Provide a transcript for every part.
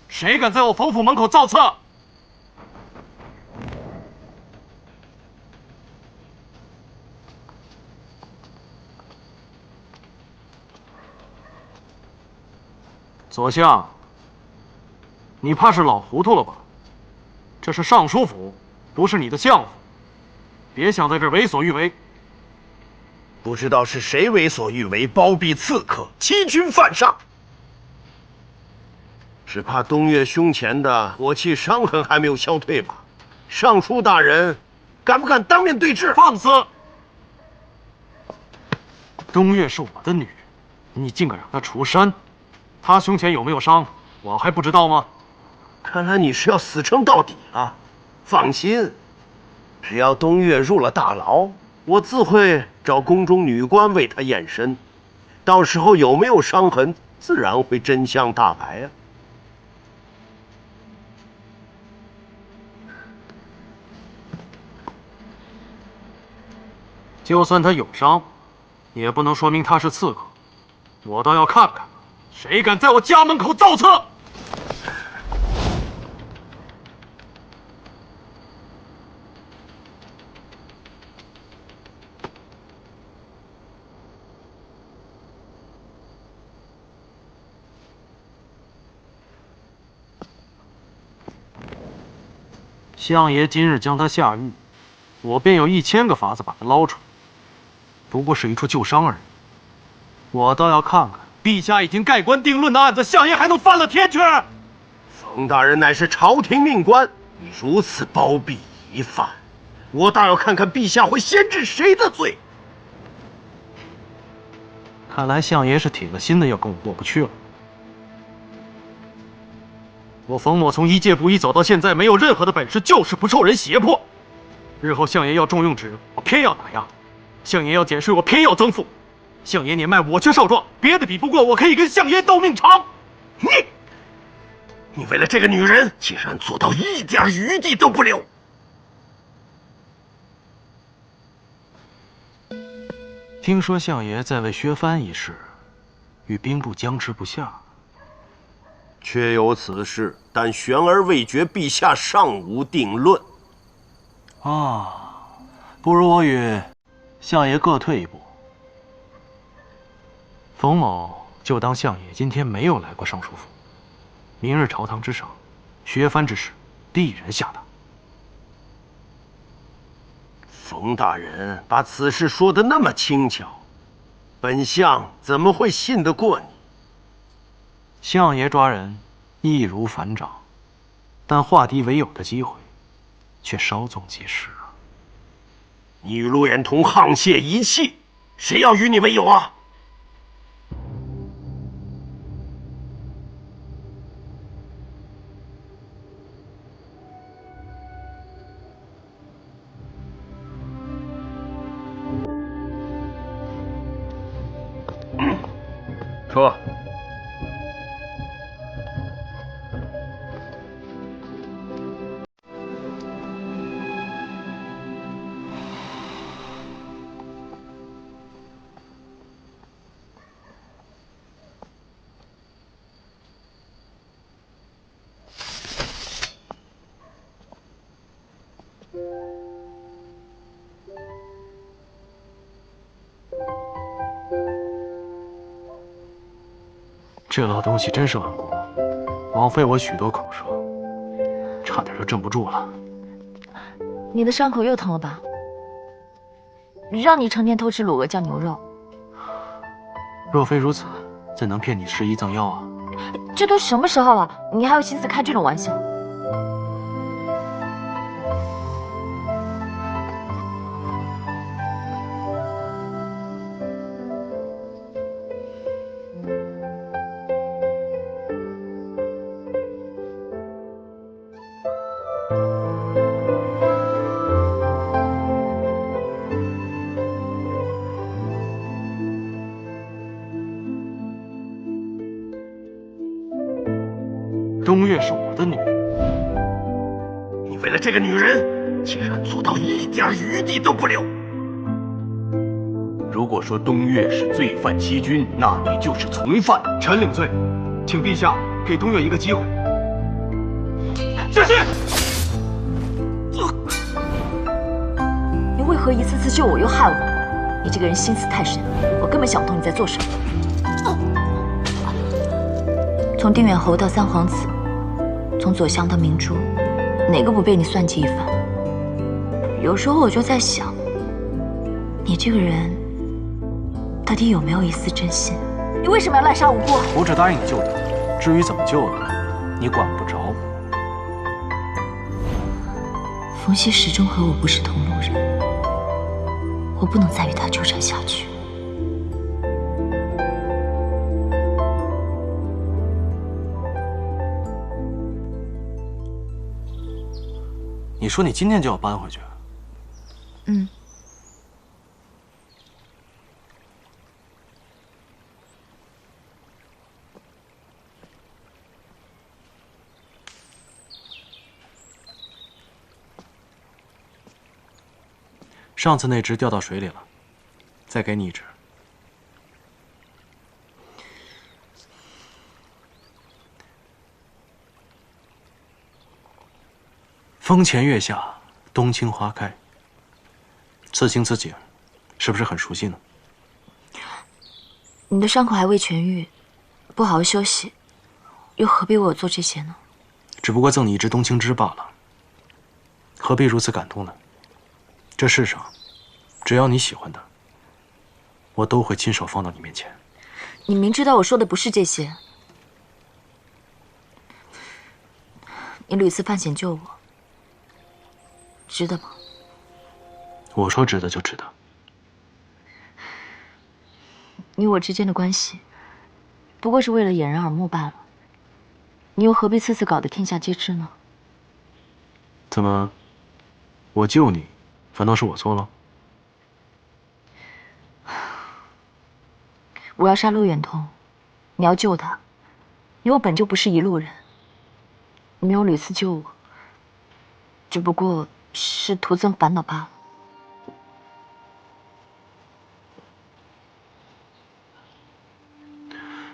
谁敢在我冯府门口造册？左相，你怕是老糊涂了吧？这是尚书府，不是你的相府，别想在这儿为所欲为。不知道是谁为所欲为，包庇刺客，欺君犯上。只怕东岳胸前的火气伤痕还没有消退吧？尚书大人，敢不敢当面对质？放肆！东岳是我的女人，你竟敢让她出山？她胸前有没有伤，我还不知道吗？看来你是要死撑到底啊！放心，只要东岳入了大牢，我自会找宫中女官为他验身，到时候有没有伤痕，自然会真相大白啊！就算他有伤，也不能说明他是刺客。我倒要看看，谁敢在我家门口造册！相爷今日将他下狱，我便有1000个法子把他捞出来，不过是一处旧伤而已。我倒要看看，陛下已经盖棺定论的案子，相爷还能翻了天去？冯大人乃是朝廷命官，你如此包庇疑犯，我倒要看看陛下会先治谁的罪。看来相爷是铁了心的要跟我过不去了。我冯某从一介布衣走到现在，没有任何的本事，就是不受人胁迫。日后相爷要重用之人，我偏要打压；相爷要减税，我偏要增赋。相爷年迈，我却少壮，别的比不过，我可以跟相爷斗命长。你为了这个女人，竟然做到一点余地都不留！听说相爷在为削藩一事，与兵部僵持不下。确有此事，但悬而未决，陛下尚无定论。不如我与相爷各退一步。冯某就当相爷今天没有来过尚书府，明日朝堂之上，削藩之事必然下达。冯大人把此事说得那么轻巧，本相怎么会信得过你？相爷抓人易如反掌，但化敌为友的机会却稍纵即逝啊！你与陆远同沆瀣一气，谁要与你为友啊？撤。这老东西真是顽固，枉费我许多口舌，差点就镇不住了。你的伤口又疼了吧？让你成天偷吃卤鹅酱牛肉，若非如此，怎能骗你施医赠药啊？这都什么时候了，你还有心思开这种玩笑？东岳是我的女人，你为了这个女人，竟然做到一点余地都不留！如果说东岳是罪犯欺君，那你就是从犯。臣领罪。请陛下给东岳一个机会。下去！你为何一次次救我又害我？你这个人心思太深，我根本想不通你在做什么。从定远侯到三皇子，从左相到明珠，哪个不被你算计一番？有时候我就在想，你这个人到底有没有一丝真心？你为什么要滥杀无辜？我只答应你救他，至于怎么救的，你管不着。冯熙始终和我不是同路人，我不能再与他纠缠下去。你说你今天就要搬回去？嗯。上次那只掉到水里了，再给你一只。风前月下，冬青花开。此情此景，是不是很熟悉呢？你的伤口还未痊愈，不好好休息，又何必为我做这些呢？只不过赠你一只冬青枝罢了，何必如此感动呢？这世上，只要你喜欢的，我都会亲手放到你面前。你明知道我说的不是这些，你屡次犯险救我，值得吗？我说值得就值得。你我之间的关系，不过是为了掩人耳目罢了。你又何必次次搞得天下皆知呢？怎么，我救你，反倒是我错了？我要杀陆远通，你要救他，你我本就不是一路人。你没有屡次救我，只不过是徒增烦恼罢了。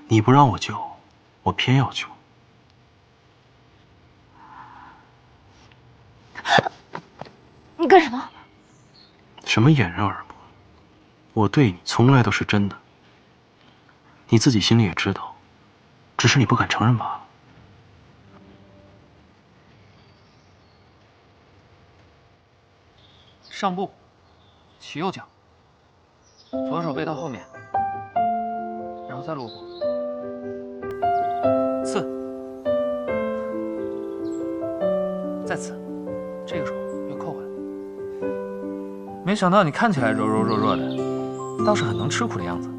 你不让我救，我偏要救。你干什么？什么掩人耳目？我对你从来都是真的，你自己心里也知道，只是你不敢承认罢了。上步，起右脚，左手背到后面，然后再落步，刺，再刺，这个手又扣回来。没想到你看起来柔柔弱弱的，倒是很能吃苦的样子。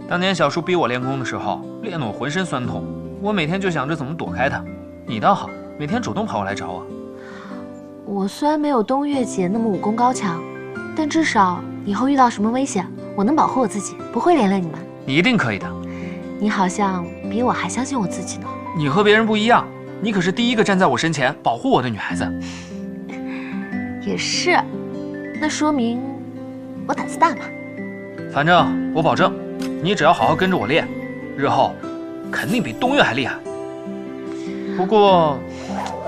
当年小叔逼我练功的时候，练得我浑身酸痛，我每天就想着怎么躲开他。你倒好，每天主动跑过来找我。我虽然没有东岳姐那么武功高强，但至少以后遇到什么危险，我能保护我自己，不会连累你们。你一定可以的。你好像比我还相信我自己呢。你和别人不一样，你可是第一个站在我身前保护我的女孩子。也是，那说明我胆子大嘛。反正我保证，你只要好好跟着我练，日后肯定比东岳还厉害。不过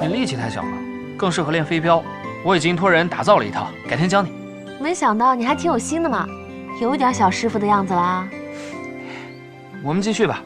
你力气太小了，更适合练飞镖。我已经托人打造了一套，改天教你。没想到你还挺有心的嘛，有一点小师傅的样子啦。我们继续吧。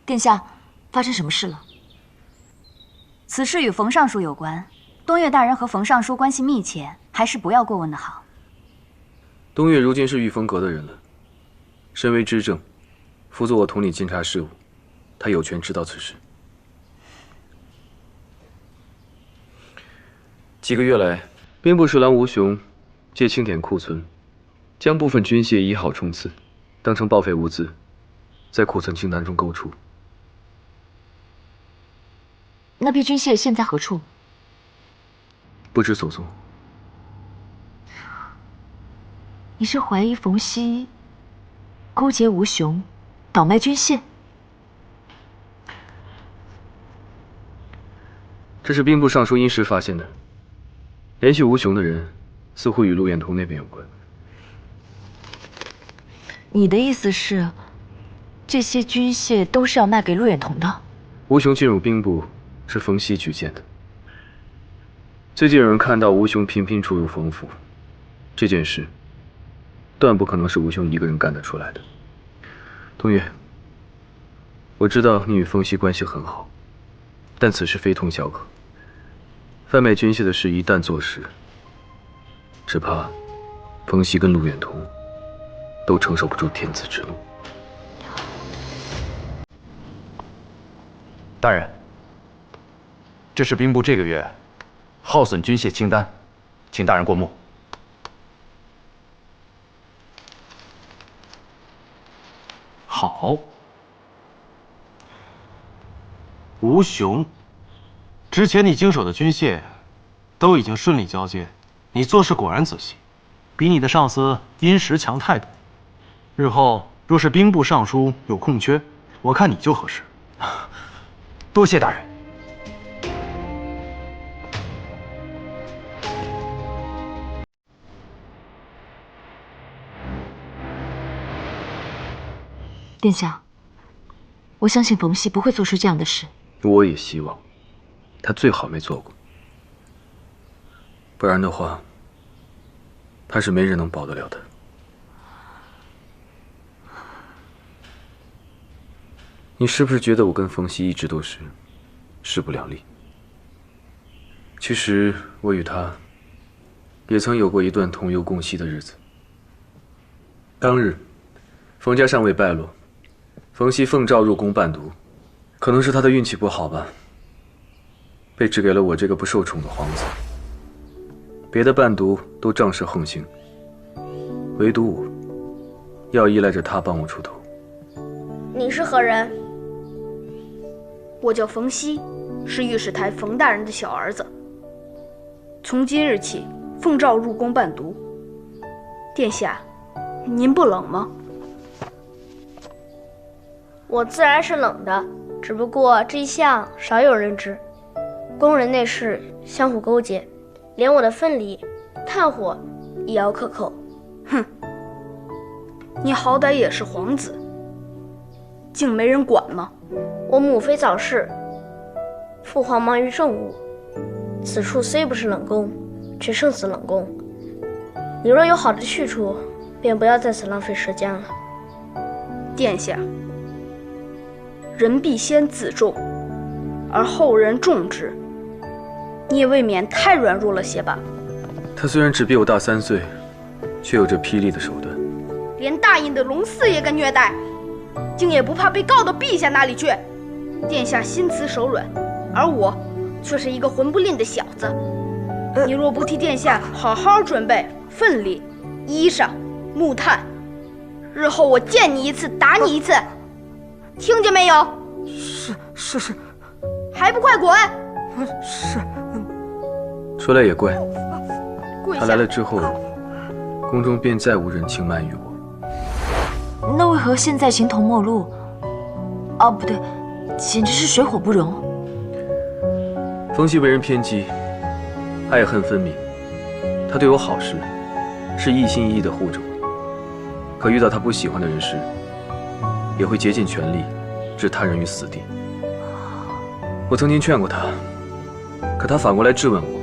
殿下，发生什么事了？此事与冯尚书有关，东岳大人和冯尚书关系密切，还是不要过问的好。东岳如今是御风阁的人了，身为知政，辅佐我统领监察事务，他有权知道此事。几个月来，兵部侍郎吴雄借清点库存，将部分军械1号冲刺，当成报废物资，在库存清单中勾出。那批军械现在何处？不知所踪。你是怀疑冯熙勾结吴雄，倒卖军械。这是兵部尚书殷实发现的。联系吴雄的人，似乎与陆远彤那边有关。你的意思是，这些军械都是要卖给陆远彤的？吴雄进入兵部是冯熙举荐的。最近有人看到吴雄频频出入冯府，这件事断不可能是吴雄一个人干得出来的。东岳，我知道你与冯熙关系很好，但此事非同小可。贩卖军械的事一旦坐实，只怕冯熙跟陆远彤都承受不住天子之怒。大人，这是兵部这个月耗损军械清单，请大人过目。好，吴雄，之前你经手的军械都已经顺利交接，你做事果然仔细，比你的上司殷实强太多。日后若是兵部尚书有空缺，我看你就合适。多谢大人。殿下，我相信冯熙不会做出这样的事。我也希望他最好没做过，不然的话，他是没人能保得了的。你是不是觉得我跟冯熙一直都是势不两立？其实我与他也曾有过一段同游共栖的日子。当日，冯家尚未败落，冯熙奉诏入宫伴读，可能是他的运气不好吧，被指给了我这个不受宠的皇子。别的伴读都仗势横行，唯独我要依赖着他帮我出头。你是何人？我叫冯熙，是御史台冯大人的小儿子。从今日起，奉诏入宫伴读。殿下，您不冷吗？我自然是冷的，只不过这一项少有人知。宫人内侍相互勾结，连我的份里炭火也要克扣。哼，你好歹也是皇子，竟没人管吗？我母妃早逝，父皇忙于政务，此处虽不是冷宫，却胜似冷宫。你若有好的去处，便不要在此浪费时间了。殿下，人必先自重，而后人重之。你也未免太软弱了些吧？他虽然只比我大3岁，却有着霹雳的手段，连大隐的龙嗣也敢虐待，竟也不怕被告到陛下那里去。殿下心慈手软，而我却是一个混不吝的小子。你若不替殿下好好准备份里、衣裳、木炭，日后我见你一次打你一次，听见没有？是，还不快滚！是。说来也怪，跪下！他来了之后，宫中便再无人轻慢于我。那为何现在形同陌路？哦，不对，简直是水火不容。冯熙为人偏激，爱恨分明。他对我好时，是一心一意地护着我；可遇到他不喜欢的人时，也会竭尽全力置他人于死地。我曾经劝过他，可他反过来质问我：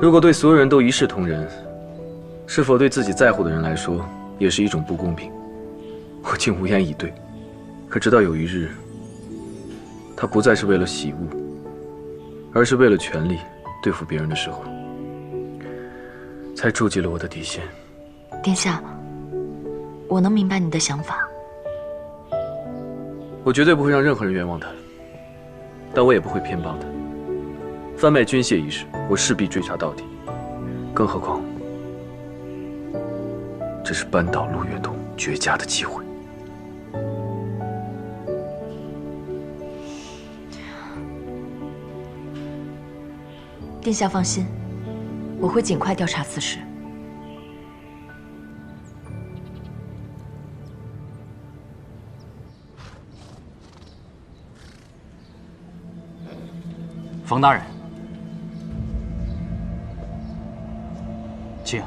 如果对所有人都一视同仁，是否对自己在乎的人来说也是一种不公平？我竟无言以对。可直到有一日，他不再是为了喜恶，而是为了权力对付别人的时候，才触及了我的底线。殿下，我能明白你的想法。我绝对不会让任何人冤枉他，但我也不会偏帮他。贩卖军械一事，我势必追查到底。更何况，这是扳倒陆远彤绝佳的机会。殿下放心，我会尽快调查此事。冯大人，请。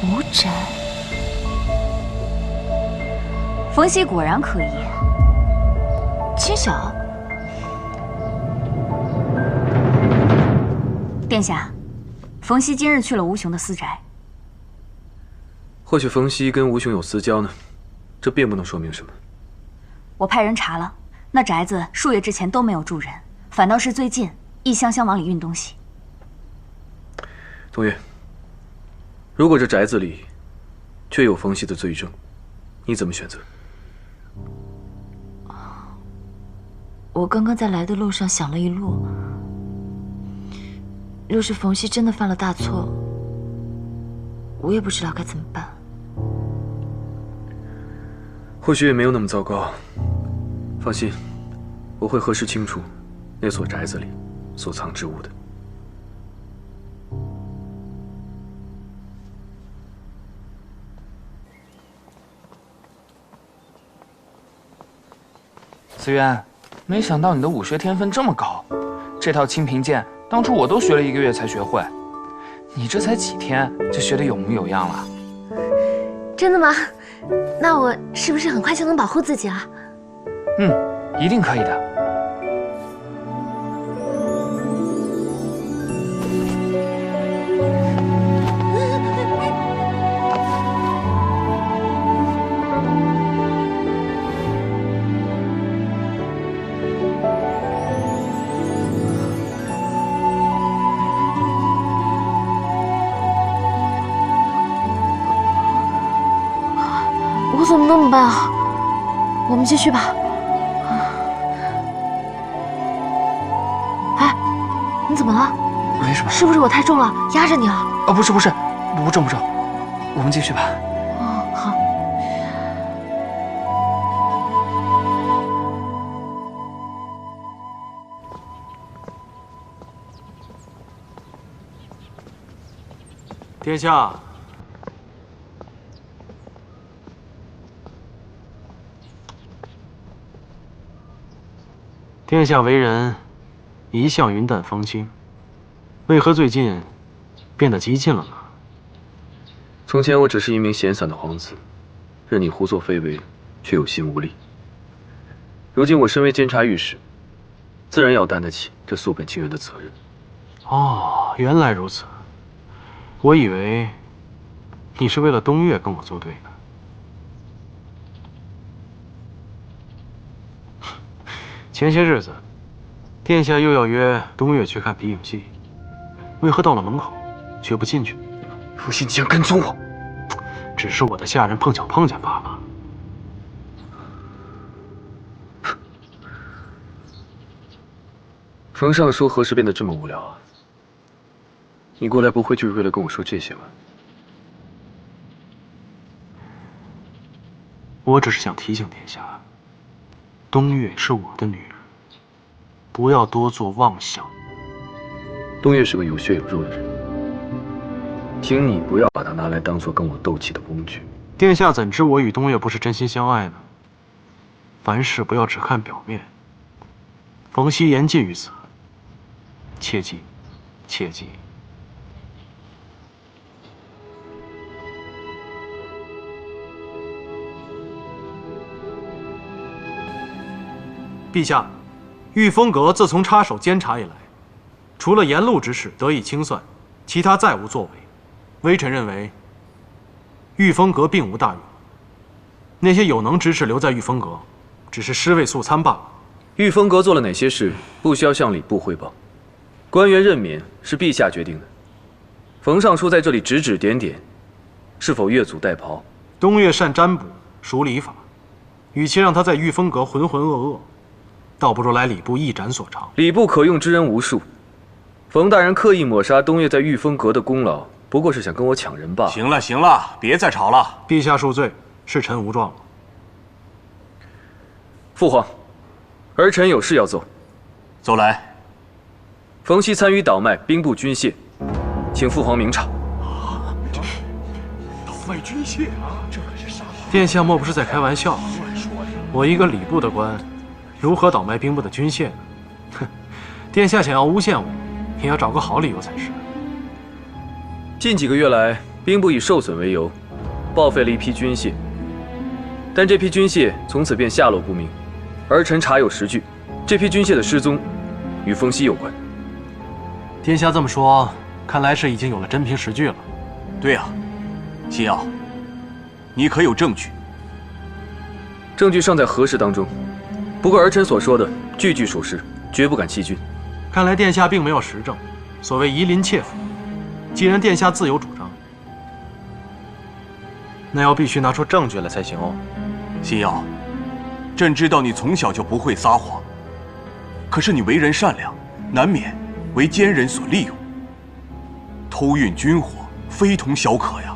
无诊。冯熙果然可疑。七小，殿下，冯熙今日去了吴雄的私宅。或许冯熙跟吴雄有私交呢，这并不能说明什么。我派人查了，那宅子数月之前都没有住人，反倒是最近一箱箱往里运东西。东岳，如果这宅子里确有冯熙的罪证，你怎么选择？我刚刚在来的路上想了一路，若是冯熙真的犯了大错，我也不知道该怎么办。或许也没有那么糟糕。放心，我会核实清楚那所宅子里所藏之物的。思渊，没想到你的武学天分这么高，这套清平剑当初我都学了1个月才学会，你这才几天就学得有模有样了。真的吗？那我是不是很快就能保护自己了？一定可以的。我怎么那么笨啊？我们继续吧。哎，你怎么了？没什么。是不是我太重了，压着你了？哦，不是，不重，我们继续吧。哦，好。殿下。殿下为人一向云淡风轻，为何最近变得激进了呢？从前我只是一名闲散的皇子，任你胡作非为，却有心无力。如今我身为监察御史，自然要担得起这肃本清源的责任。哦，原来如此。我以为你是为了东岳跟我作对呢。前些日子，殿下又要约东岳去看皮影戏，为何到了门口却不进去？父亲竟然跟踪我，只是我的下人碰巧碰见罢了。冯尚书何时变得这么无聊啊？你过来不会就是为了跟我说这些吧？我只是想提醒殿下，东岳是我的女人，不要多做妄想。东岳是个有血有肉的人，请你不要把他拿来当做跟我斗气的工具。殿下怎知我与东岳不是真心相爱呢？凡事不要只看表面。冯熙言尽于此，切记，切记。陛下，御风阁自从插手监察以来，除了沿路之事得以清算，其他再无作为。微臣认为，御风阁并无大用。那些有能之士留在御风阁，只是尸位素餐罢了。御风阁做了哪些事，不需要向礼部汇报。官员任免是陛下决定的。冯尚书在这里指指点点，是否越俎代庖？东岳善占卜，熟礼法，与其让他在御风阁浑浑噩噩，倒不如来礼部一展所长。礼部可用之人无数，冯大人刻意抹杀东岳在御风阁的功劳，不过是想跟我抢人罢了。行了行了，别再吵了。陛下恕罪，是臣无状了。父皇，儿臣有事要奏。奏来。冯熙参与倒卖兵部军械，请父皇明察。外军械啊！这可是杀！殿下莫不是在开玩笑？我一个礼部的官，如何倒卖兵部的军械呢？哼！殿下想要诬陷我，也要找个好理由才是。近几个月来，兵部以受损为由，报废了一批军械，但这批军械从此便下落不明。儿臣查有实据，这批军械的失踪与冯熙有关。殿下这么说，看来是已经有了真凭实据了。对啊，星耀，你可有证据？证据尚在核实当中，不过儿臣所说的句句属实，绝不敢欺君。看来殿下并没有实证，所谓夷陵窃府，既然殿下自有主张，那要必须拿出证据来才行哦。星耀，朕知道你从小就不会撒谎，可是你为人善良，难免为奸人所利用。偷运军火，非同小可呀。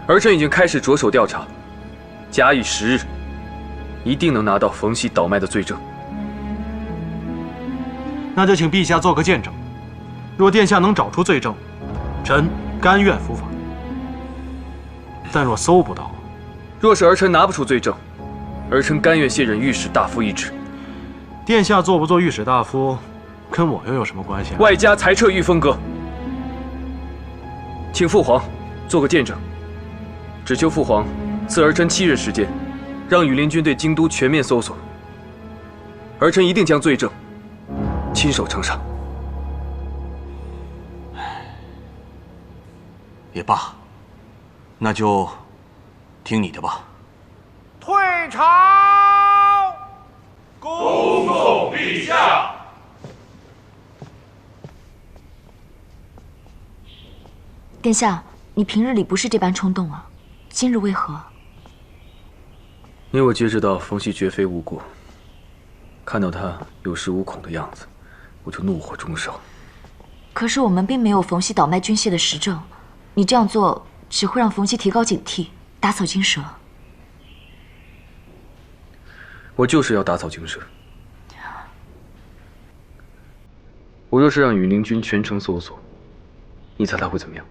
儿臣已经开始着手调查，假以时日，一定能拿到冯熙倒卖的罪证。那就请陛下做个见证，若殿下能找出罪证，臣甘愿伏法；但若搜不到，若是儿臣拿不出罪证，儿臣甘愿卸任御史大夫一职。殿下做不做御史大夫，跟我又有什么关系啊？外加裁撤御风阁，请父皇做个见证，只求父皇赐儿臣7日时间，让羽林军对京都全面搜索。儿臣一定将罪证亲手呈上。也罢，那就听你的吧。退朝！恭送陛下。殿下，你平日里不是这般冲动啊，今日为何？因为我皆知道冯熙绝非无辜，看到他有恃无恐的样子，我就怒火中烧。可是我们并没有冯熙倒卖军械的实证，你这样做只会让冯熙提高警惕，打草惊蛇。我就是要打草惊蛇。我若是让羽林军全城搜索，你猜他会怎么样？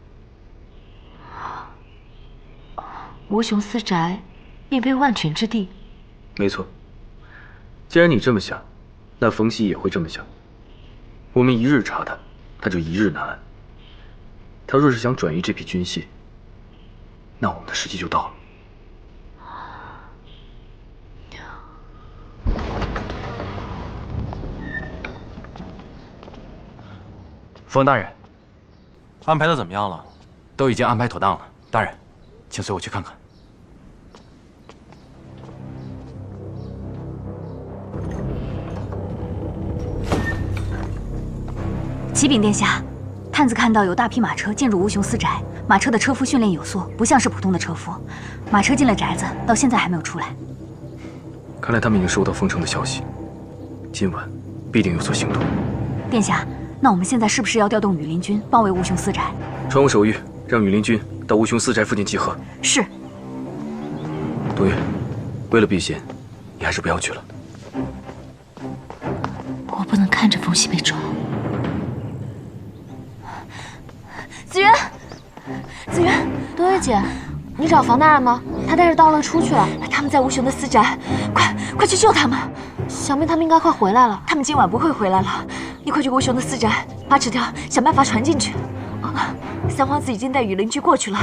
吴雄私宅便非万全之地。没错。既然你这么想，那冯熙也会这么想。我们一日查他，他就一日难安。他若是想转移这批军械，那我们的时机就到了。冯大人，安排的怎么样了？都已经安排妥当了。大人，请随我去看看。启禀殿下，探子看到有大批马车进入吴雄私宅，马车的车夫训练有素，不像是普通的车夫。马车进了宅子，到现在还没有出来。看来他们已经收到封城的消息，今晚必定有所行动。殿下，那我们现在是不是要调动羽林军包围吴雄私宅？传我手谕，让羽林军到吴雄私宅附近集合。是。东岳，为了避嫌，你还是不要去了。我不能看着冯熙被抓。子渊，子渊，东岳姐，你找房大人吗？他带着道乐出去了，他们在吴雄的私宅，快去救他们！想必他们应该快回来了。他们今晚不会回来了，你快去吴雄的私宅，把纸条想办法传进去。三皇子已经带羽林军过去了，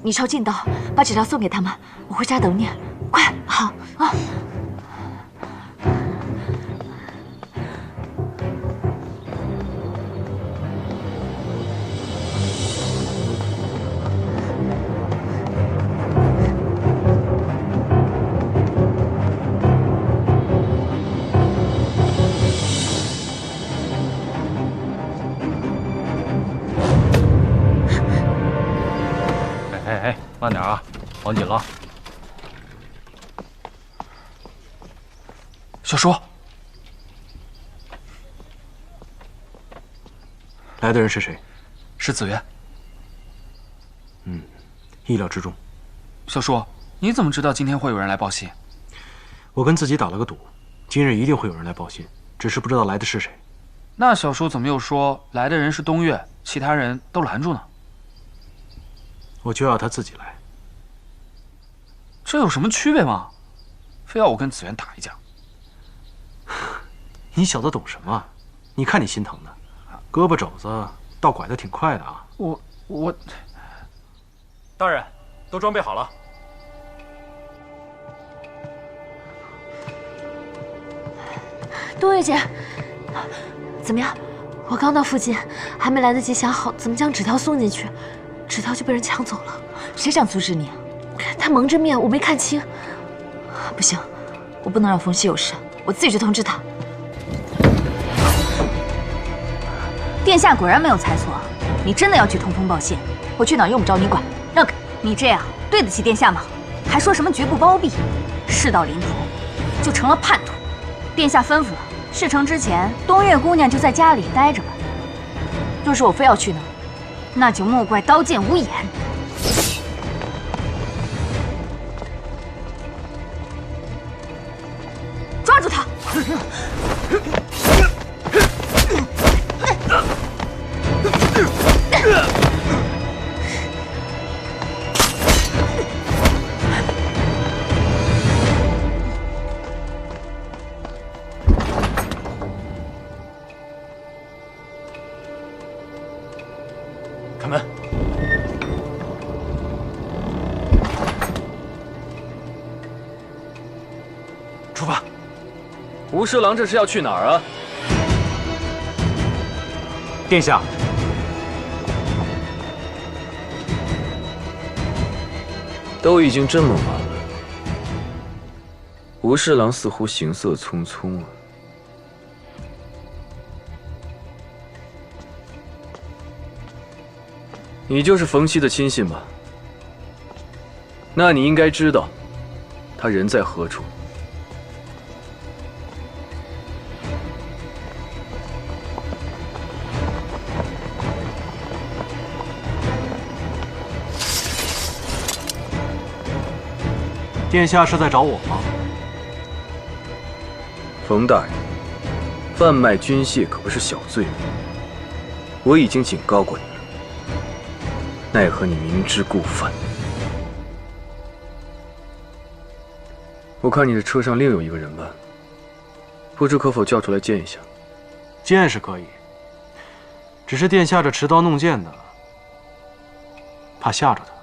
你抄近道，把纸条送给他们，我回家等你。快，好啊！慢点啊，绑紧了。小叔，来的人是谁？是子渊。意料之中。小叔，你怎么知道今天会有人来报信？我跟自己打了个赌，今日一定会有人来报信，只是不知道来的是谁。那小叔怎么又说来的人是东岳，其他人都拦住呢？我就要他自己来。这有什么区别吗？非要我跟子元打一架？你小子懂什么？你看你心疼的，胳膊肘子倒拐得挺快的啊！我，大人，都装备好了。冬月姐，怎么样？我刚到附近，还没来得及想好怎么将纸条送进去，纸条就被人抢走了。谁想阻止你啊？他蒙着面，我没看清。不行，我不能让冯熙有事，我自己去通知他。殿下果然没有猜错，你真的要去通风报信？我去哪儿用不着你管。让开！你这样对得起殿下吗？还说什么绝不包庇，事到临头就成了叛徒。殿下吩咐了，事成之前，冬月姑娘就在家里待着吧。若是我非要去呢，那就莫怪刀剑无眼。抓住他！开门。出发。吴侍郎这是要去哪儿啊？殿下，都已经这么晚了，吴侍郎似乎行色匆匆啊。你就是冯熙的亲信吧？那你应该知道，他人在何处。殿下是在找我吗？冯大人，贩卖军械可不是小罪名，我已经警告过你了，奈何你明知故犯。我看你的车上另有一个人吧，不知可否叫出来见一下？见是可以，只是殿下这持刀弄剑的，怕吓着他。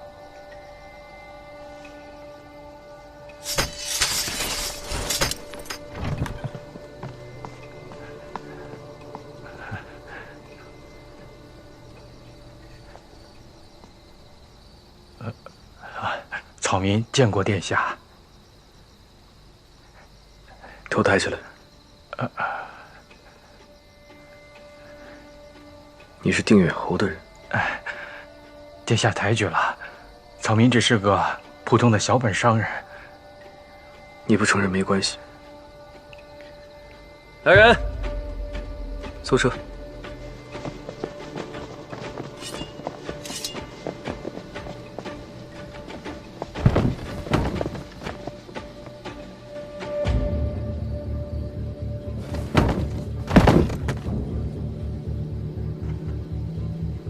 草民见过殿下。头抬起来。你是定远侯的人。殿下抬举了，草民只是个普通的小本商人。你不承认没关系。来人，坐车。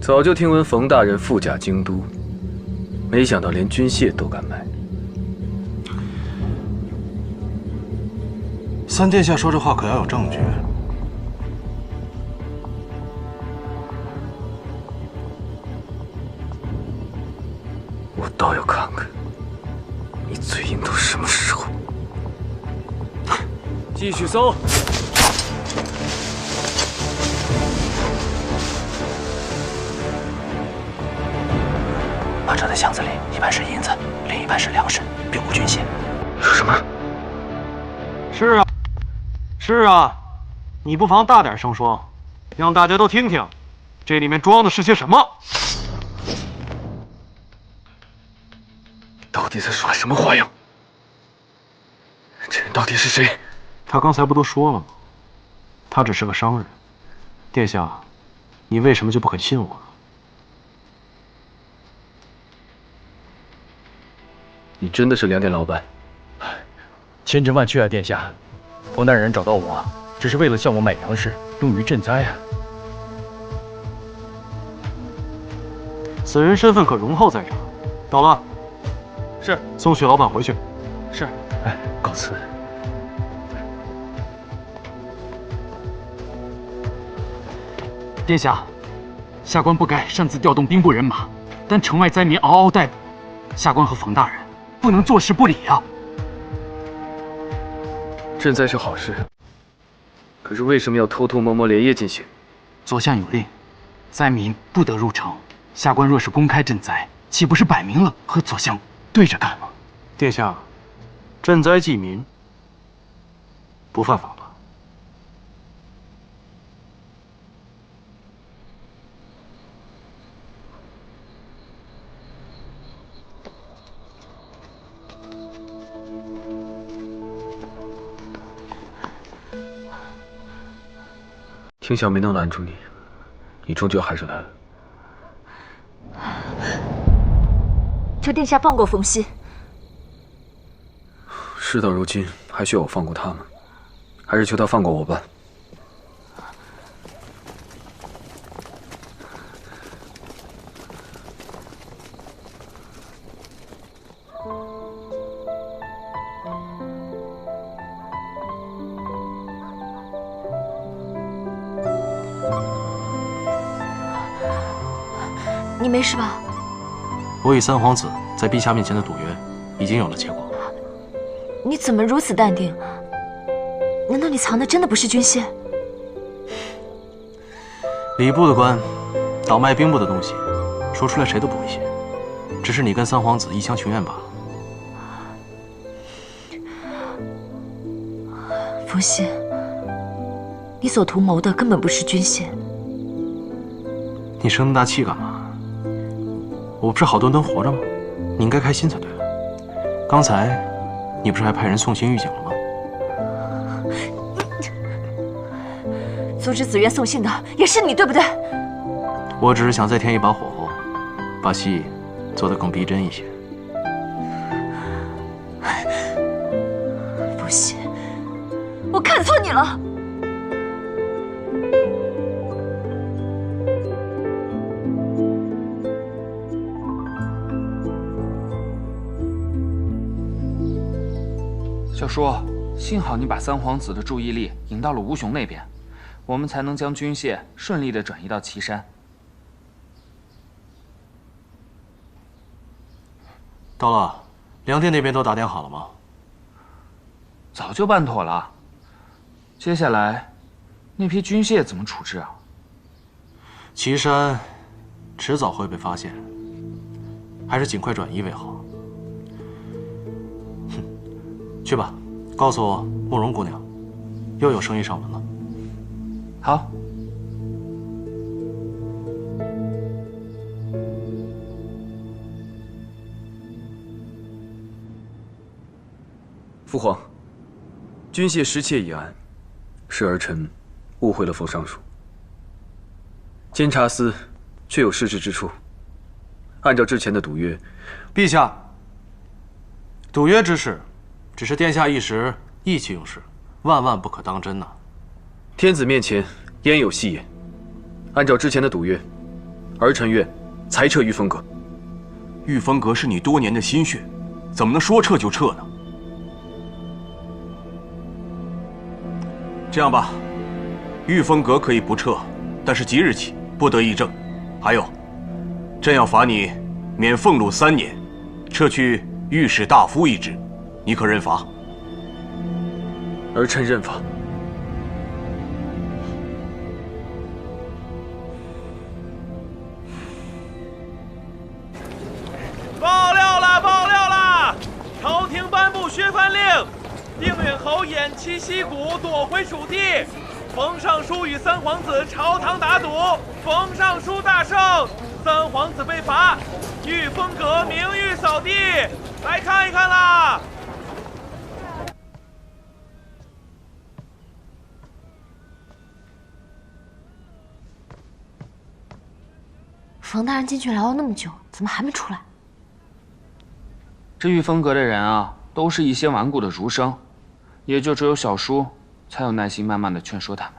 早就听闻冯大人富甲京都，没想到连军械都敢卖。三殿下说这话可要有证据。我倒要看看你嘴硬到什么时候。继续搜。把这的箱子里一半是银子，另一半是粮食，并无军械。说什么？是啊，是啊，你不妨大点声说，让大家都听听，这里面装的是些什么。到底在耍什么花样？这人到底是谁？他刚才不都说了吗？他只是个商人。殿下，你为什么就不肯信我呢？你真的是粮店老板？千真万确啊，殿下。冯大人找到我，只是为了向我买粮食，用于赈灾啊。此人身份可荣厚在这儿，到了。是。送许老板回去。是。哎，告辞。殿下，下官不该擅自调动兵部人马，但城外灾民嗷嗷待哺，下官和冯大人不能坐视不理啊！赈灾是好事，可是为什么要偷偷摸摸连夜进行？左相有令，灾民不得入城。下官若是公开赈灾，岂不是摆明了和左相对着干吗？殿下，赈灾济民，不犯法吧？听想没能拦住你，你终究还是来了。求殿下放过冯熙。事到如今，还需要我放过他吗？还是求他放过我吧。你没事吧？我与三皇子在陛下面前的赌约已经有了结果。你怎么如此淡定？难道你藏的真的不是军械？礼部的官，倒卖兵部的东西，说出来谁都不会信。只是你跟三皇子一厢情愿罢了。冯熙，你所图谋的根本不是军械。你生那么大气干嘛？我不是好端端活着吗？你应该开心才对。刚才你不是还派人送信预警了吗？阻止紫渊送信的也是你，对不对？我只是想再添一把火候，把戏做得更逼真一些。不行，我看错你了。小叔，幸好你把三皇子的注意力引到了吴雄那边，我们才能将军械顺利地转移到岐山。到了，粮店那边都打点好了吗？早就办妥了。接下来，那批军械怎么处置啊？岐山迟早会被发现，还是尽快转移为好。去吧，告诉我慕容姑娘，又有生意上门了。好。父皇，军械失窃一案，是儿臣误会了冯尚书。监察司确有失职之处。按照之前的赌约，陛下，赌约之事，只是殿下一时意气用事，万万不可当真呐。天子面前焉有戏言？按照之前的赌约，儿臣愿裁撤御风阁。御风阁是你多年的心血，怎么能说撤就撤呢？这样吧，御风阁可以不撤，但是即日起不得议政。还有，朕要罚你免俸禄3年，撤去御史大夫一职，你可认罚？儿臣认罚。爆料了！爆料了！朝廷颁布削藩令，定远侯偃旗息鼓，夺回蜀地。冯尚书与三皇子朝堂打赌，冯尚书大胜，三皇子被罚，御风阁名誉扫地。来看一看啦！冯大人进去聊了那么久，怎么还没出来？这御风阁的人啊，都是一些顽固的儒生，也就只有小叔才有耐心慢慢的劝说他们。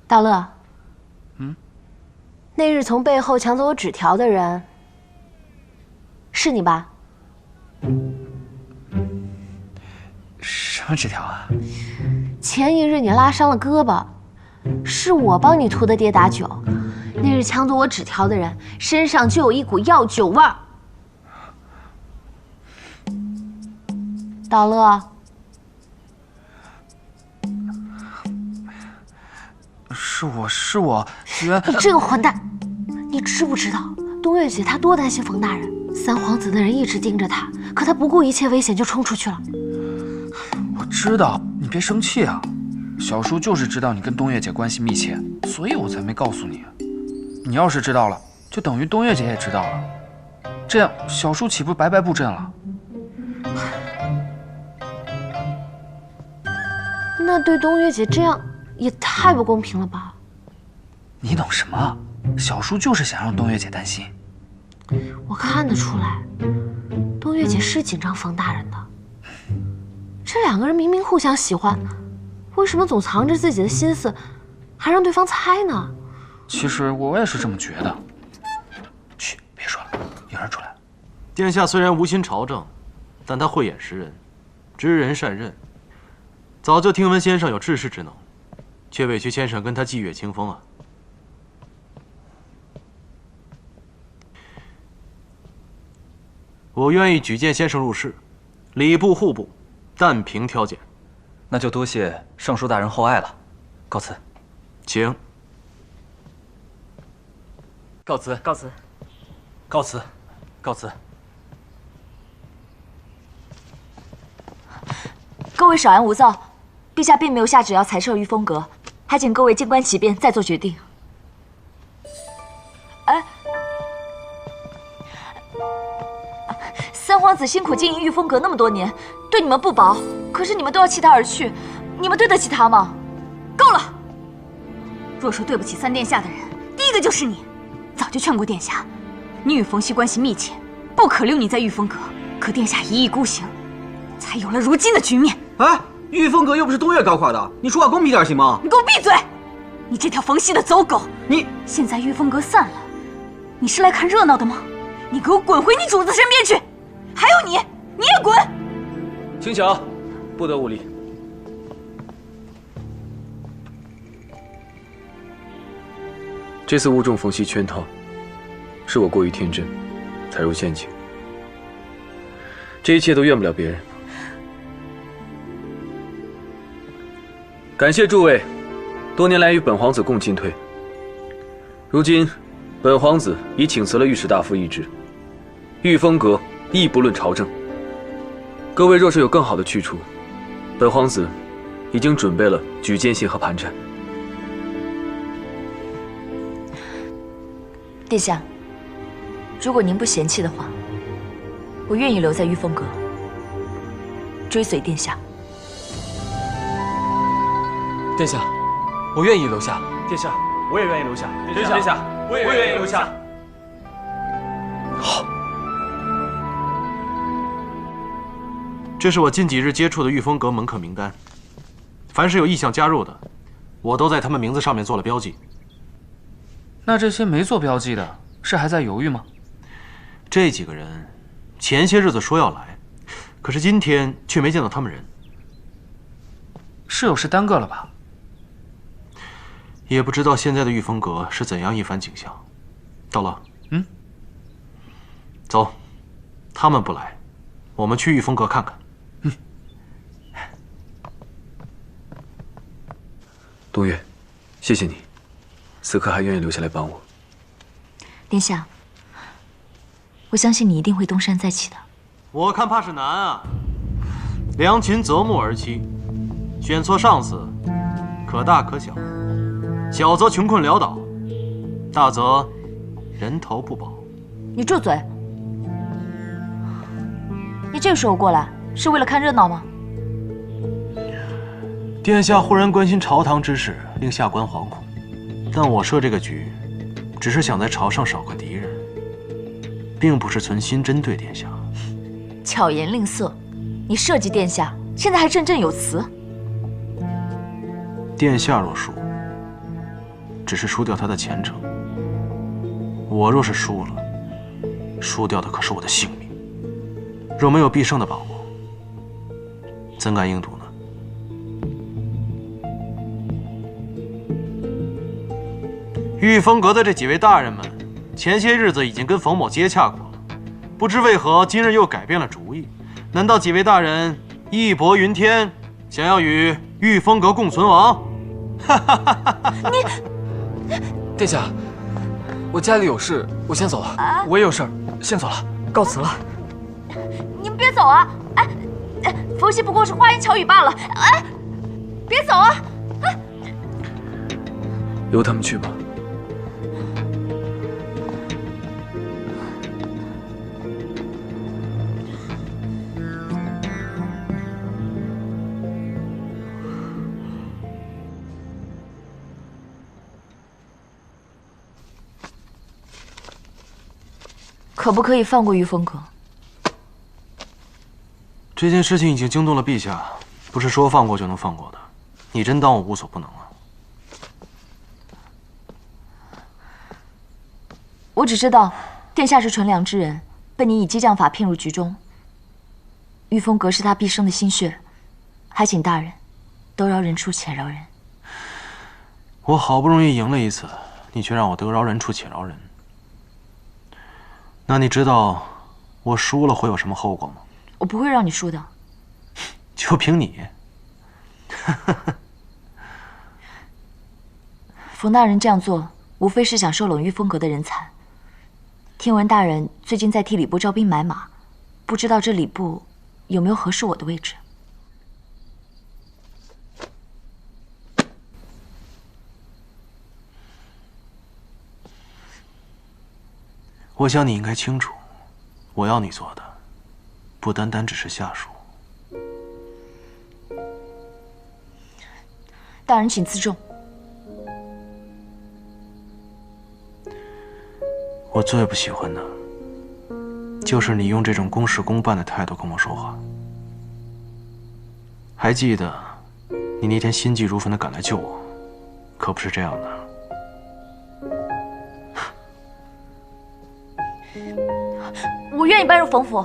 大乐，那日从背后抢走我纸条的人，是你吧？什么纸条啊？前一日你拉伤了胳膊，是我帮你涂的跌打酒。那日抢走我纸条的人身上就有一股药酒味儿。道乐，是我，原你这个混蛋！你知不知道东岳姐她多担心冯大人？三皇子的人一直盯着他，可他不顾一切危险就冲出去了。我知道，你别生气啊。小叔就是知道你跟东岳姐关系密切，所以我才没告诉你。你要是知道了，就等于东岳姐也知道了，这样小叔岂不白白布阵了？那对东岳姐这样也太不公平了吧？你懂什么？小叔就是想让东岳姐担心。我看得出来，东岳姐是紧张冯大人的。这两个人明明互相喜欢，为什么总藏着自己的心思，还让对方猜呢？其实我也是这么觉得。嘘，别说了，有人出来了。殿下虽然无心朝政，但他慧眼识人，知人善任。早就听闻先生有治世之能，却委屈先生跟他霁月清风啊。我愿意举荐先生入仕，礼部、户部，但凭挑拣。那就多谢尚书大人厚爱了，告辞。请。告辞，告辞，告辞，告辞。各位稍安勿躁，陛下并没有下旨要裁撤御风阁，还请各位静观其变，再做决定。哎，三皇子辛苦经营御风阁那么多年，对你们不薄，可是你们都要弃他而去，你们对得起他吗？够了！若说对不起三殿下的人，第一个就是你。早就劝过殿下，你与冯熙关系密切，不可留你在御风阁。可殿下一意孤行，才有了如今的局面。哎，御风阁又不是东岳搞垮的，你说话公平点行吗？你给我闭嘴！你这条冯熙的走狗！你现在御风阁散了，你是来看热闹的吗？你给我滚回你主子身边去！还有你，你也滚！请讲，不得无礼。这次误中冯熙圈套，是我过于天真，踩入陷阱。这一切都怨不了别人。感谢诸位多年来与本皇子共进退。如今，本皇子已请辞了御史大夫一职，御风阁亦不论朝政。各位若是有更好的去处，本皇子已经准备了举荐信和盘缠。殿下，如果您不嫌弃的话，我愿意留在御风阁，追随殿下。殿下，我愿意留下。殿下，我也愿意留下。殿下，我也愿意留下。好，这是我近几日接触的御风阁门客名单，凡是有意向加入的，我都在他们名字上面做了标记。那这些没做标记的，是还在犹豫吗？这几个人前些日子说要来，可是今天却没见到他们人。是有事耽搁了吧？也不知道现在的御风阁是怎样一番景象。道乐，走，他们不来，我们去御风阁看看。东岳，谢谢你，此刻还愿意留下来帮我。殿下，我相信你一定会东山再起的。我看怕是难啊。良禽择木而栖，选错上司，可大可小，小则穷困潦倒，大则人头不保。你住嘴！你这个时候过来是为了看热闹吗？殿下忽然关心朝堂之事，令下官惶恐。但我设这个局，只是想在朝上少个敌人，并不是存心针对殿下。巧言令色，你设计殿下，现在还振振有词。殿下若输，只是输掉他的前程，我若是输了，输掉的可是我的性命。若没有必胜的把握，怎敢硬赌呢？御风阁的这几位大人们，前些日子已经跟冯某接洽过了，不知为何今日又改变了主意。难道几位大人义薄云天，想要与御风阁共存亡？殿下，我家里有事，我先走了。我也有事，先走了，告辞了。你们别走啊！哎，冯熙不过是花言巧语罢了。哎，别走啊！哎，由他们去吧。可不可以放过御风阁？这件事情已经惊动了陛下，不是说放过就能放过的。你真当我无所不能啊？我只知道，殿下是纯良之人，被你以激将法骗入局中。御风阁是他毕生的心血，还请大人得饶人处且饶人。我好不容易赢了一次，你却让我得饶人处且饶人。那你知道我输了会有什么后果吗？我不会让你输的。就凭你？冯大人这样做，无非是想收拢御风阁的人才。听闻大人最近在替礼部招兵买马，不知道这礼部有没有合适我的位置？我想你应该清楚，我要你做的，不单单只是下属。大人请自重。我最不喜欢的，就是你用这种公事公办的态度跟我说话。还记得，你那天心急如焚地赶来救我，可不是这样的。我愿意搬入冯府。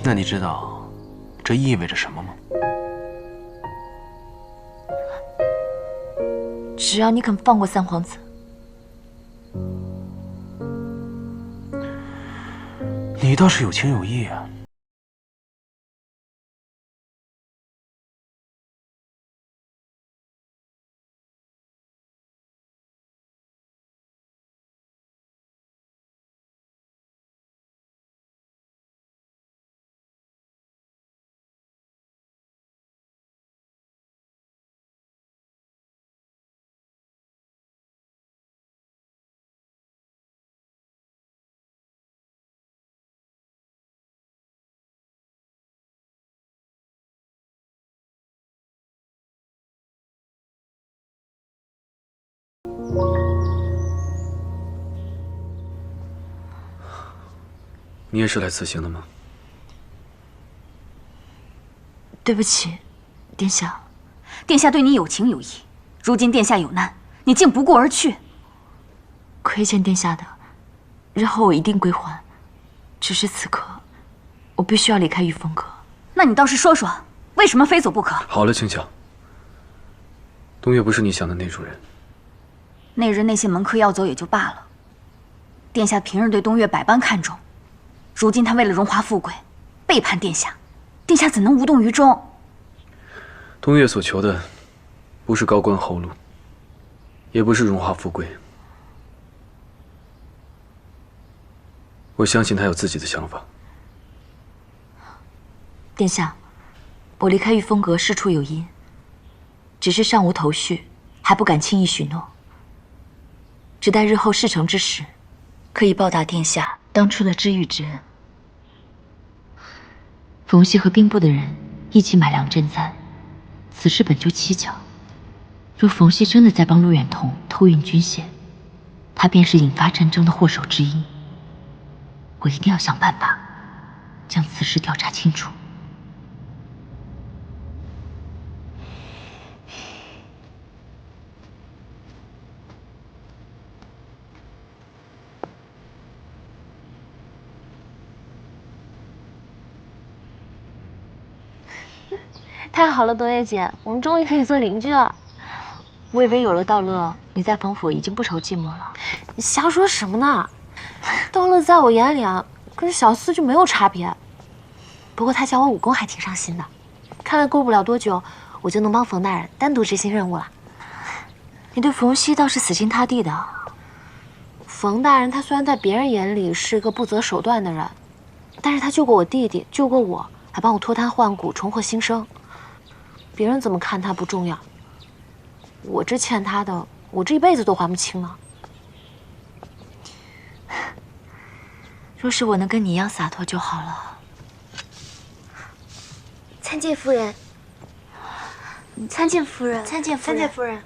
那你知道这意味着什么吗？只要你肯放过三皇子，你倒是有情有义啊。你也是来辞行的吗？对不起，殿下。殿下对你有情有义，如今殿下有难，你竟不顾而去。亏欠殿下的，日后我一定归还。只是此刻，我必须要离开御风阁。那你倒是说说，为什么非走不可？好了，青巧，东岳不是你想的那种人。那日那些门客要走也就罢了，殿下平日对东岳百般看重，如今他为了荣华富贵，背叛殿下，殿下怎能无动于衷？东岳所求的，不是高官厚禄，也不是荣华富贵。我相信他有自己的想法。殿下，我离开御风阁事出有因，只是尚无头绪，还不敢轻易许诺。只待日后事成之时，可以报答殿下当初的知遇之恩。冯熙和兵部的人一起买粮赈灾，此事本就蹊跷。若冯熙真的在帮陆远彤偷运军械，他便是引发战争的祸首之一。我一定要想办法将此事调查清楚。太好了，东月姐，我们终于可以做邻居了。我以为有了道乐，你在冯府已经不愁寂寞了。你瞎说什么呢？道乐在我眼里啊，跟小四就没有差别。不过他教我武功还挺上心的，看来过不了多久，我就能帮冯大人单独执行任务了。你对冯熙倒是死心塌地的。冯大人他虽然在别人眼里是个不择手段的人，但是他救过我弟弟，救过我，还帮我脱胎换骨，重获新生。别人怎么看他不重要，我这欠他的，我这一辈子都还不清呢。若是我能跟你一样洒脱就好了。参见夫人，参见夫人，参见夫人，参见夫人。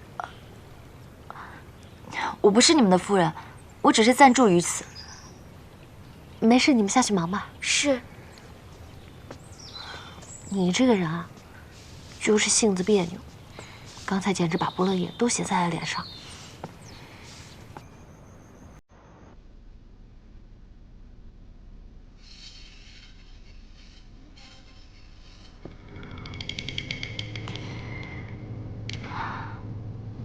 我不是你们的夫人，我只是暂住于此。没事，你们下去忙吧。是。你这个人啊，就是性子别扭，刚才简直把不乐意都写在了脸上。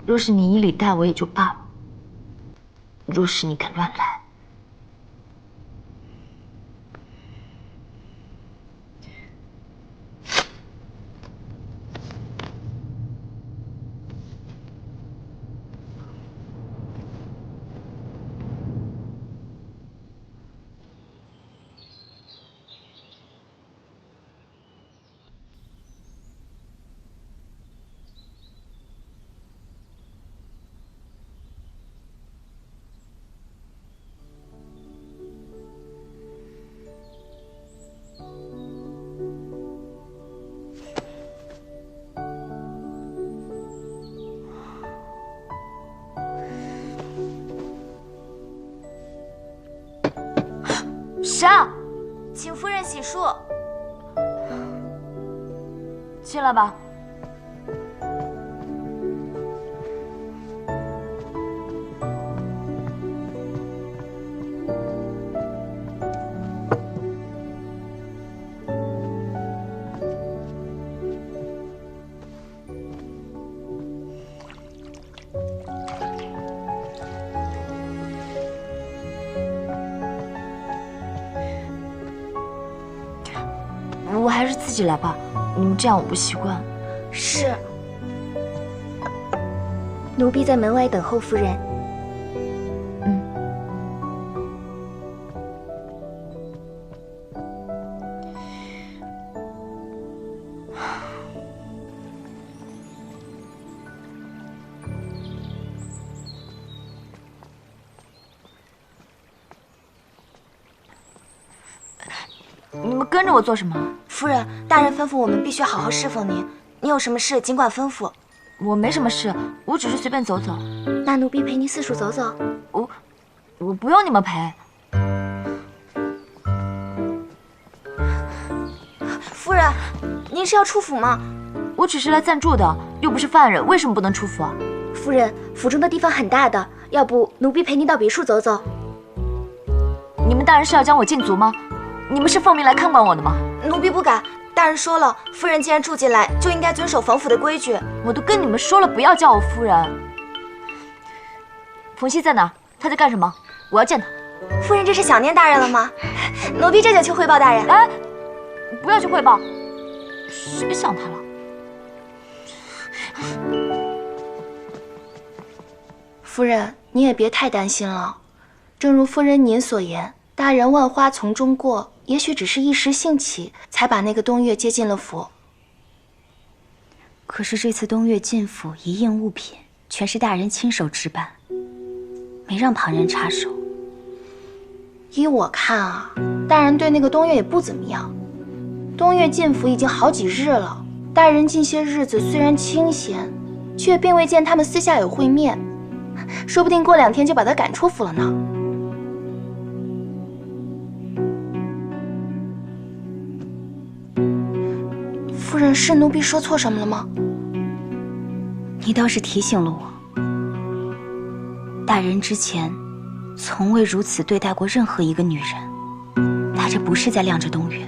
若是你以礼待我也就罢了，若是你敢乱来，上，请夫人洗漱。进来吧。我还是自己来吧，你们这样我不习惯。是。奴婢在门外等候夫人。你们跟着我做什么？夫人，大人吩咐我们必须好好侍奉您。你有什么事尽管吩咐。我没什么事，我只是随便走走。那奴婢陪你四处走走。我不用你们陪。夫人，您是要出府吗？我只是来暂住的，又不是犯人，为什么不能出府啊？夫人，府中的地方很大的，要不奴婢陪您到别处走走。你们大人是要将我禁足吗？你们是奉命来看管我的吗？奴婢不敢。大人说了，夫人既然住进来，就应该遵守冯府的规矩。我都跟你们说了，不要叫我夫人。冯熙在哪？他在干什么？我要见他。夫人这是想念大人了吗？奴婢这就去汇报大人。哎，不要去汇报，谁想他了？夫人，你也别太担心了。正如夫人您所言，大人万花丛中过，也许只是一时兴起，才把那个东岳接进了府。可是这次东岳进府一应物品，全是大人亲手置办，没让旁人插手。依我看啊，大人对那个东岳也不怎么样。东岳进府已经好几日了，大人近些日子虽然清闲，却并未见他们私下有会面，说不定过2天就把他赶出府了呢。是奴婢说错什么了吗？你倒是提醒了我，大人之前从未如此对待过任何一个女人。他这不是在晾着东岳，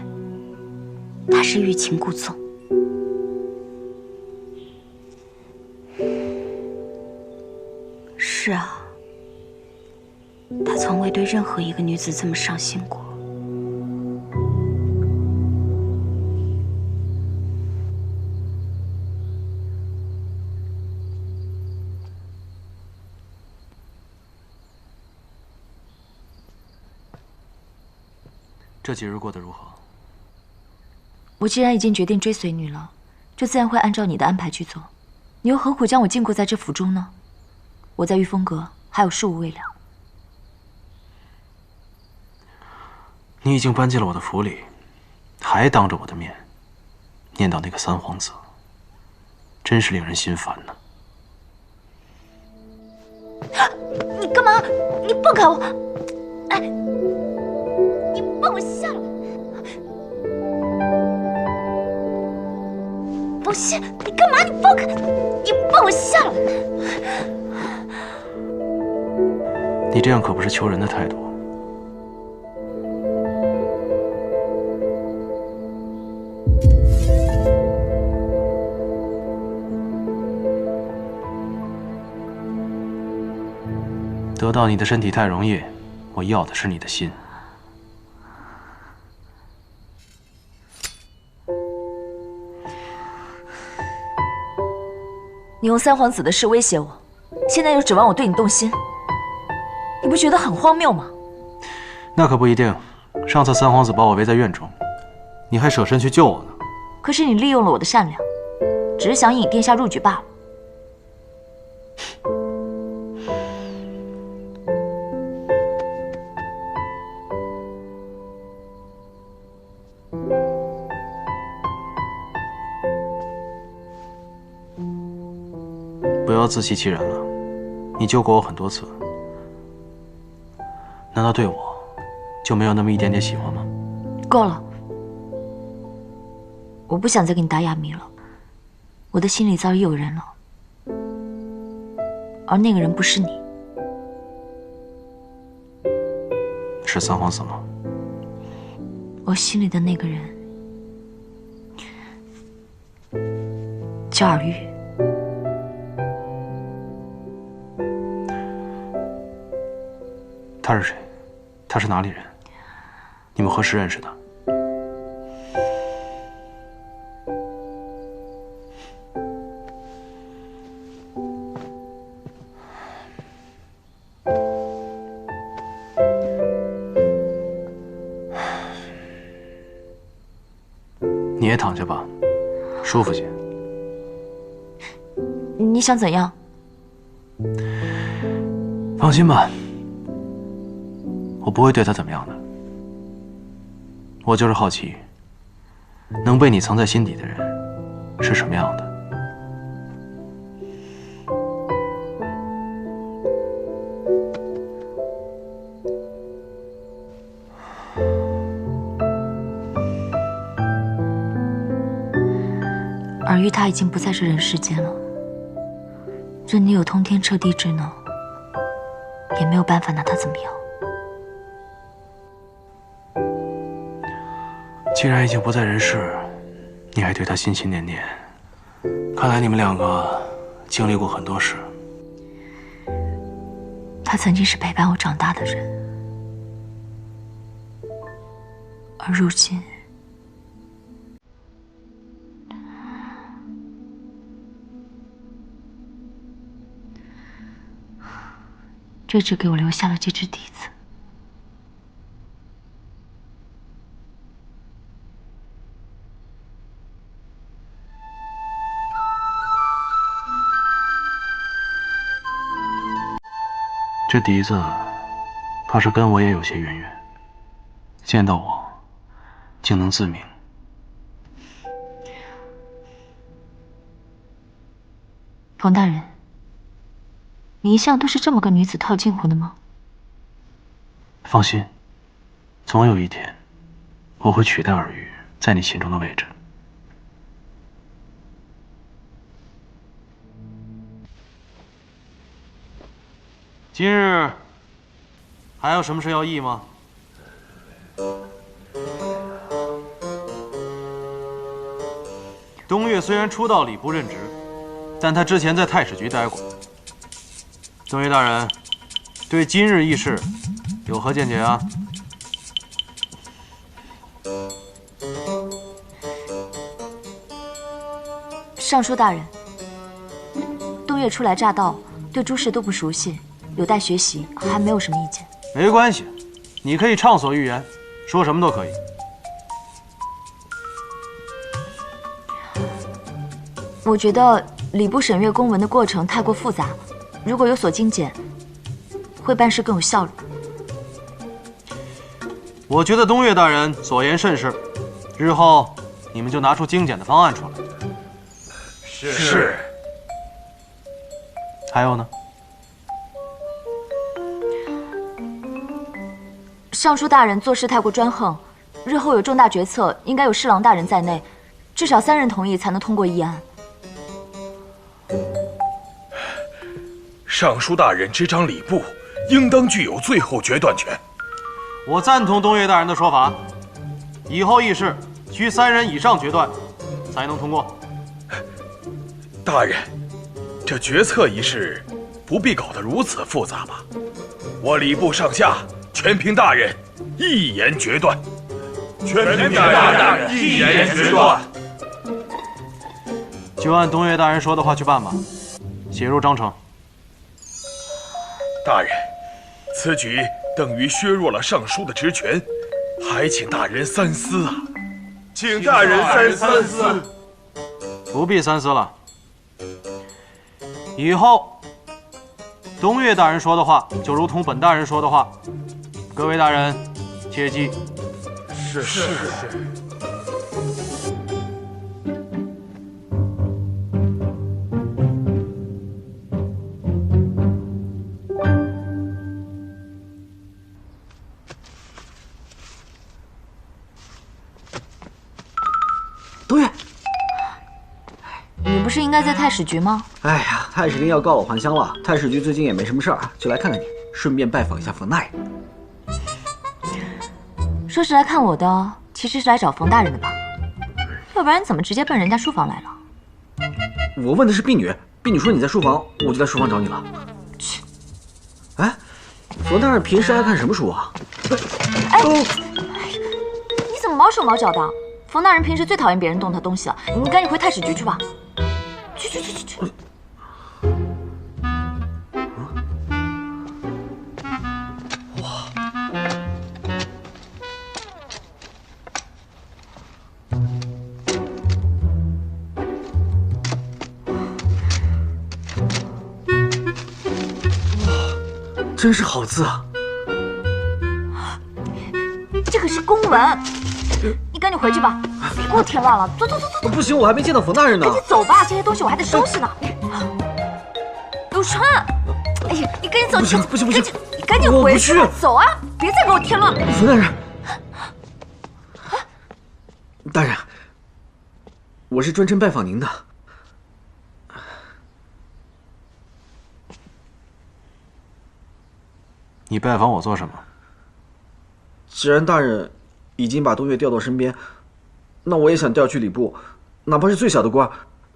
他是欲擒故纵。是啊，他从未对任何一个女子这么上心过。这几日过得如何？我既然已经决定追随你了，就自然会按照你的安排去做。你又何苦将我禁锢在这府中呢？我在御风阁还有事务未了。你已经搬进了我的府里，还当着我的面念叨那个三皇子，真是令人心烦呢。你干嘛？你放开我！哎，你放我下来！王熙，你干嘛？你放开！你放我下来！你这样可不是求人的态度。得到你的身体太容易，我要的是你的心。你用三皇子的事威胁我，现在又指望我对你动心，你不觉得很荒谬吗？那可不一定。上次三皇子把我围在院中，你还舍身去救我呢。可是你利用了我的善良，只是想引殿下入局罢了。不要自欺欺人了，你救过我很多次，难道对我就没有那么一点点喜欢吗？够了，我不想再给你打哑谜了。我的心里早已有人了，而那个人不是你。是三皇子吗？我心里的那个人叫尔玉。他是谁？他是哪里人？你们何时认识的？你也躺下吧，舒服些。你想怎样？放心吧。我不会对他怎么样的，我就是好奇，能被你藏在心底的人是什么样的。尔玉他已经不在这人世间了，任你有通天彻地之能，也没有办法拿他怎么样。既然已经不在人世，你还对他心心念念，看来你们两个经历过很多事。他曾经是陪伴我长大的人，而如今，这只给我留下了这只笛子。这笛子，怕是跟我也有些渊源。见到我，竟能自鸣。冯大人，你一向都是这么跟女子套近乎的吗？放心，总有一天，我会取代尔虞在你心中的位置。今日还有什么事要议吗？东岳虽然初到礼部任职，但他之前在太史局待过。东岳大人，对今日议事有何见解啊？尚书大人，东岳初来乍到，对诸事都不熟悉，有待学习，还没有什么意见。没关系，你可以畅所欲言，说什么都可以。我觉得礼部审阅公文的过程太过复杂，如果有所精简，会办事更有效率。我觉得东岳大人所言甚是，日后你们就拿出精简的方案出来。是。还有呢？尚书大人做事太过专横，日后有重大决策，应该有侍郎大人在内，至少3人同意才能通过议案。尚书大人执掌礼部，应当具有最后决断权。我赞同东岳大人的说法，以后议事需3人以上决断，才能通过。大人，这决策一事不必搞得如此复杂吧？我礼部上下全凭大人一言决断。全凭大人一言决断。就按东岳大人说的话去办吧，写入章程。大人，此举等于削弱了尚书的职权，还请大人三思啊！请大人三思。不必三思了，以后东岳大人说的话就如同本大人说的话，各位大人切记。是。东岳，你不是应该在太史局吗？哎呀，太史令要告老还乡了，太史局最近也没什么事儿，就来看看你，顺便拜访一下冯大人。说是来看我的，其实是来找冯大人的吧？要不然怎么直接奔人家书房来了？我问的是婢女，婢女说你在书房，我就在书房找你了。去。哎，冯大人平时爱看什么书啊？哎，你怎么毛手毛脚的？冯大人平时最讨厌别人动他东西了，你赶紧回太史局去吧。去。哇！真是好字啊！这可是公文。你赶紧回去吧，别给我添乱了。走。不行，我还没见到冯大人呢。赶紧走吧，这些东西我还得收拾呢。有川，哎呀，你赶紧走。不行，你赶紧回去，走啊！别再给我添乱了。冯大人，大人，我是专程拜访您的。你拜访我做什么？既然大人已经把东岳调到身边，那我也想调去礼部，哪怕是最小的官，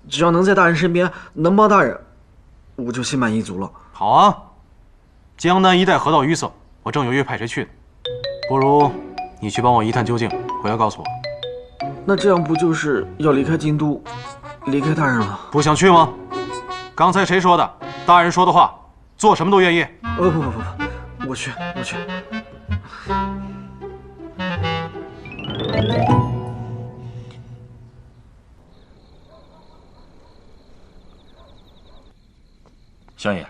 只要能在大人身边，能帮大人，我就心满意足了。好啊，江南一带河道淤塞，我正有约派谁去呢，不如你去帮我一探究竟，回来告诉我。那这样不就是要离开京都，离开大人了？不想去吗？刚才谁说的？大人说的话，做什么都愿意。不，我去。相爷，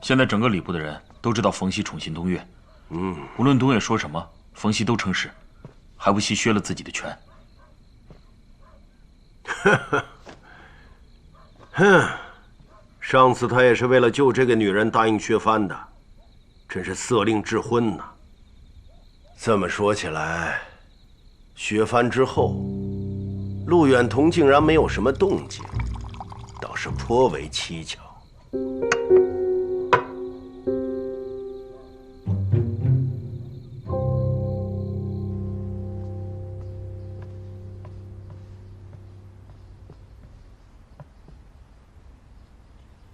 现在整个礼部的人都知道冯熙宠信东岳，无论东岳说什么，冯熙都称是，还不惜削了自己的权。上次他也是为了救这个女人答应削藩的，真是色令智昏呐。这么说起来，削藩之后，陆远彤竟然没有什么动静，倒是颇为蹊跷。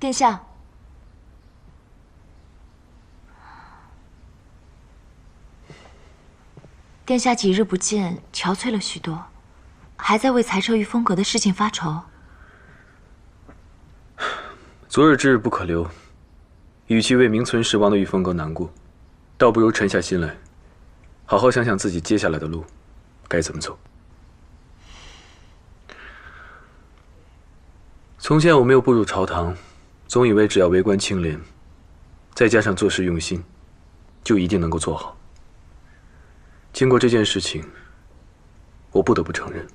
殿下，殿下几日不见，憔悴了许多，还在为裁撤御风阁的事情发愁。昨日之日不可留，与其为名存实亡的御风阁难过，倒不如沉下心来，好好想想自己接下来的路该怎么走。从前我没有步入朝堂，总以为只要为官清廉，再加上做事用心，就一定能够做好。经过这件事情，我不得不承认，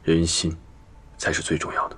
人心才是最重要的。